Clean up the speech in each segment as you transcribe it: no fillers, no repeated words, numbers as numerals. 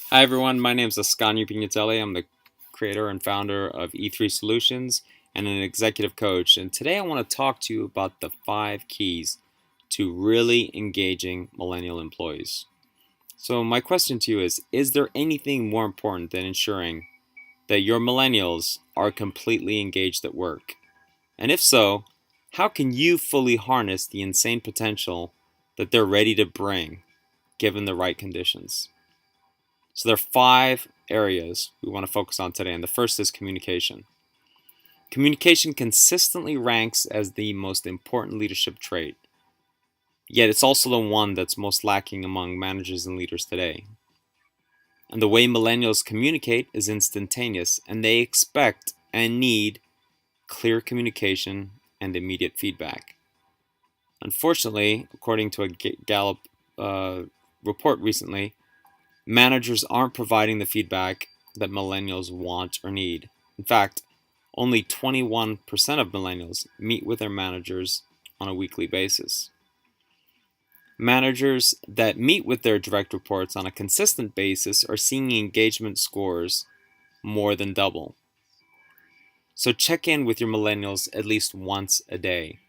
Hi everyone, my name is Ascanio Pignatelli. I'm the creator and founder of E3 Solutions and an executive coach. And today I want to talk to you about the 5 keys to really engaging millennial employees. So my question to you is there anything more important than ensuring that your millennials are completely engaged at work? And if so, how can you fully harness the insane potential that they're ready to bring given the right conditions? So there are 5 areas we want to focus on today, and the first is communication. Communication consistently ranks as the most important leadership trait, yet it's also the one that's most lacking among managers and leaders today. And the way millennials communicate is instantaneous, and they expect and need clear communication and immediate feedback. Unfortunately, according to a Gallup report recently, managers aren't providing the feedback that millennials want or need. In fact, only 21% of millennials meet with their managers on a weekly basis. Managers that meet with their direct reports on a consistent basis are seeing engagement scores more than double. So check in with your millennials at least once a day.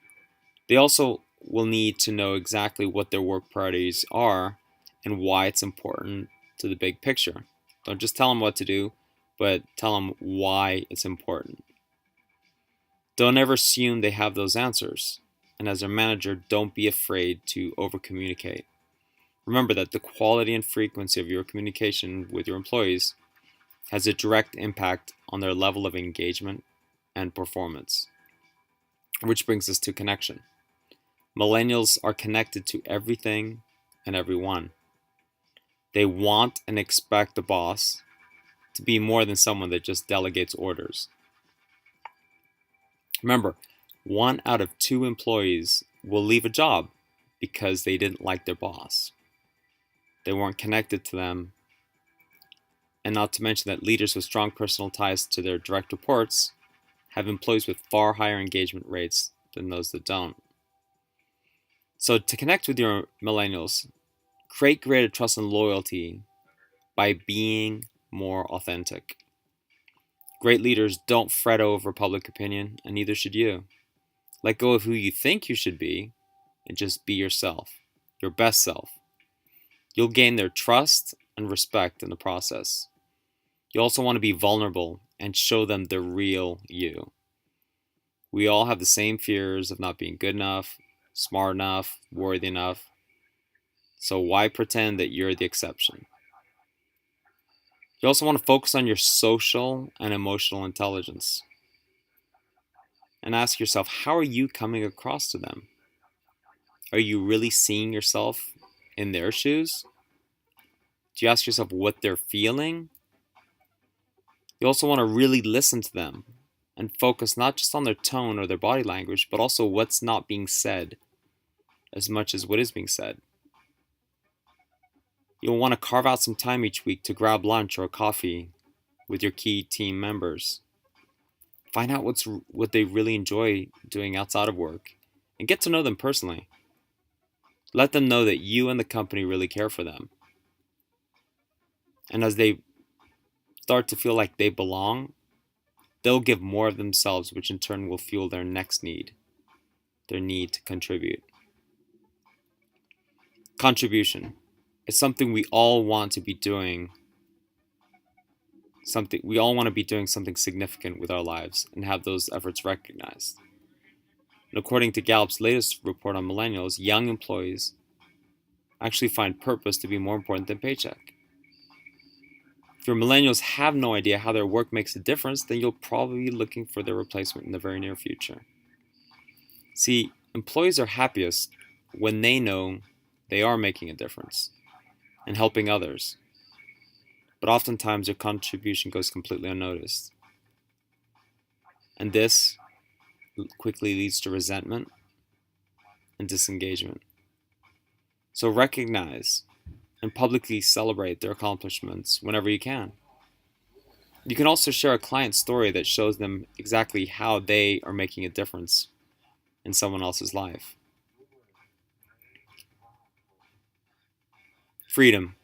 They also will need to know exactly what their work priorities are and why it's important to the big picture. Don't just tell them what to do, but tell them why it's important. Don't ever assume they have those answers. And as a manager, don't be afraid to over communicate. Remember that the quality and frequency of your communication with your employees has a direct impact on their level of engagement and performance. Which brings us to connection. Millennials are connected to everything and everyone. They want and expect the boss to be more than someone that just delegates orders. Remember, 1 out of 2 employees will leave a job because they didn't like their boss. They weren't connected to them, and not to mention that leaders with strong personal ties to their direct reports have employees with far higher engagement rates than those that don't. So, to connect with your millennials, create greater trust and loyalty by being more authentic. Great leaders don't fret over public opinion, and neither should you. Let go of who you think you should be and just be yourself, your best self. You'll gain their trust and respect in the process. You also want to be vulnerable and show them the real you. We all have the same fears of not being good enough, smart enough, worthy enough. So why pretend that you're the exception? You also want to focus on your social and emotional intelligence and ask yourself, how are you coming across to them? Are you really seeing yourself in their shoes? Do you ask yourself what they're feeling? You also want to really listen to them and focus not just on their tone or their body language, but also what's not being said as much as what is being said. You'll want to carve out some time each week to grab lunch or coffee with your key team members. Find out what they really enjoy doing outside of work and get to know them personally. Let them know that you and the company really care for them. And as they start to feel like they belong, they'll give more of themselves, which in turn will fuel their next need, their need to contribute. Contribution is something we all want to be doing. Something significant with our lives and have those efforts recognized. And according to Gallup's latest report on millennials, young employees actually find purpose to be more important than paycheck. If your millennials have no idea how their work makes a difference, then you'll probably be looking for their replacement in the very near future. See, employees are happiest when they know they are making a difference and helping others, but oftentimes their contribution goes completely unnoticed. And this quickly leads to resentment and disengagement. So recognize and publicly celebrate their accomplishments whenever you can. You can also share a client story that shows them exactly how they are making a difference in someone else's life. Freedom.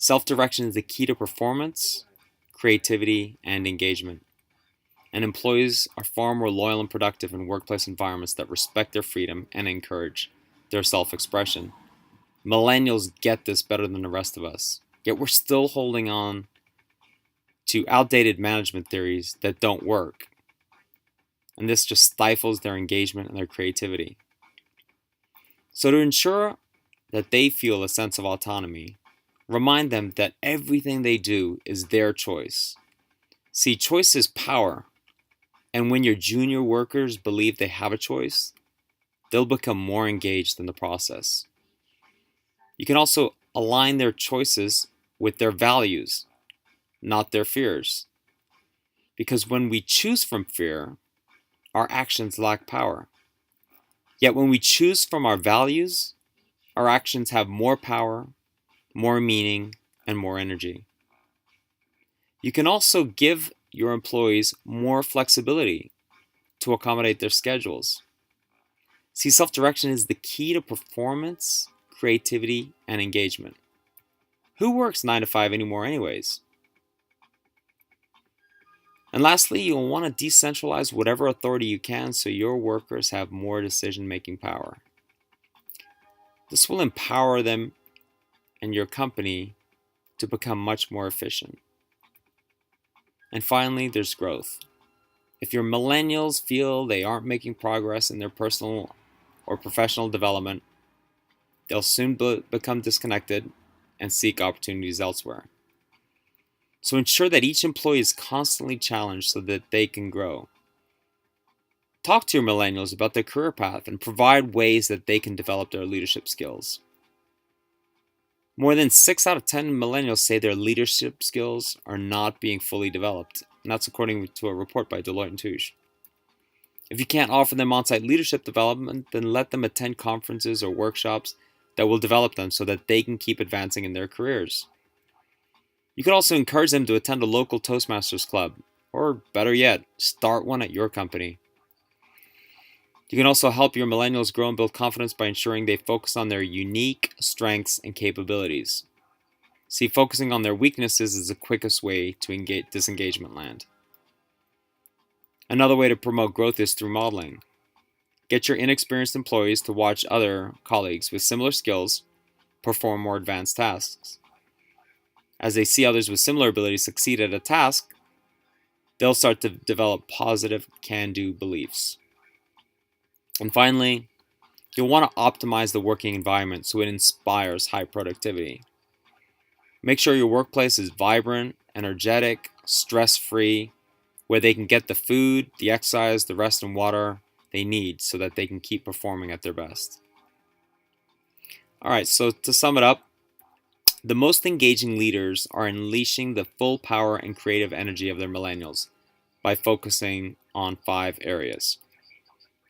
Self-direction is the key to performance, creativity, and engagement. And employees are far more loyal and productive in workplace environments that respect their freedom and encourage their self-expression. Millennials get this better than the rest of us, yet we're still holding on to outdated management theories that don't work. And this just stifles their engagement and their creativity. So to ensure that they feel a sense of autonomy, remind them that everything they do is their choice. See, choice is power. And when your junior workers believe they have a choice, they'll become more engaged in the process. You can also align their choices with their values, not their fears. Because when we choose from fear, our actions lack power. Yet when we choose from our values, our actions have more power, more meaning, and more energy. You can also give your employees more flexibility to accommodate their schedules. See, self-direction is the key to performance, creativity, and engagement. Who works 9 to 5 anymore anyways? And lastly, you'll want to decentralize whatever authority you can so your workers have more decision-making power. This will empower them and your company to become much more efficient. And finally, there's growth. If your millennials feel they aren't making progress in their personal or professional development, they'll soon become disconnected and seek opportunities elsewhere. So ensure that each employee is constantly challenged so that they can grow. Talk to your millennials about their career path and provide ways that they can develop their leadership skills. More than 6 out of 10 millennials say their leadership skills are not being fully developed, and that's according to a report by Deloitte & Touche. If you can't offer them on-site leadership development, then let them attend conferences or workshops that will develop them so that they can keep advancing in their careers. You could also encourage them to attend a local Toastmasters club, or better yet, start one at your company. You can also help your millennials grow and build confidence by ensuring they focus on their unique strengths and capabilities. See, focusing on their weaknesses is the quickest way to disengagement land. Another way to promote growth is through modeling. Get your inexperienced employees to watch other colleagues with similar skills perform more advanced tasks. As they see others with similar abilities succeed at a task, they'll start to develop positive can-do beliefs. And finally, you'll want to optimize the working environment so it inspires high productivity. Make sure your workplace is vibrant, energetic, stress-free, where they can get the food, the exercise, the rest and water they need so that they can keep performing at their best. Alright, so to sum it up, the most engaging leaders are unleashing the full power and creative energy of their millennials by focusing on 5 areas: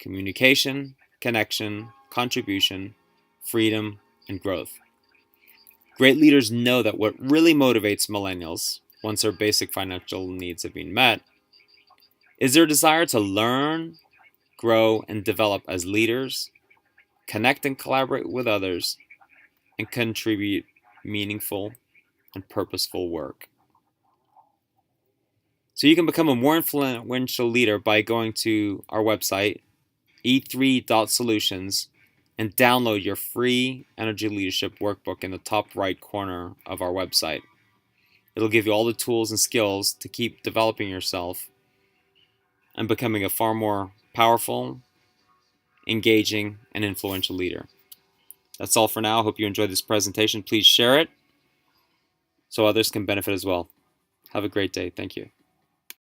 communication, connection, contribution, freedom, and growth. Great leaders know that what really motivates millennials, once their basic financial needs have been met, is their desire to learn, grow, and develop as leaders, connect and collaborate with others, and contribute meaningful and purposeful work. So you can become a more influential leader by going to our website, e3.solutions, and download your free energy leadership workbook in the top right corner of our website. It'll give you all the tools and skills to keep developing yourself and becoming a far more powerful, engaging, and influential leader. That's all for now. I hope you enjoyed this presentation. Please share it so others can benefit as well. Have a great day. Thank you.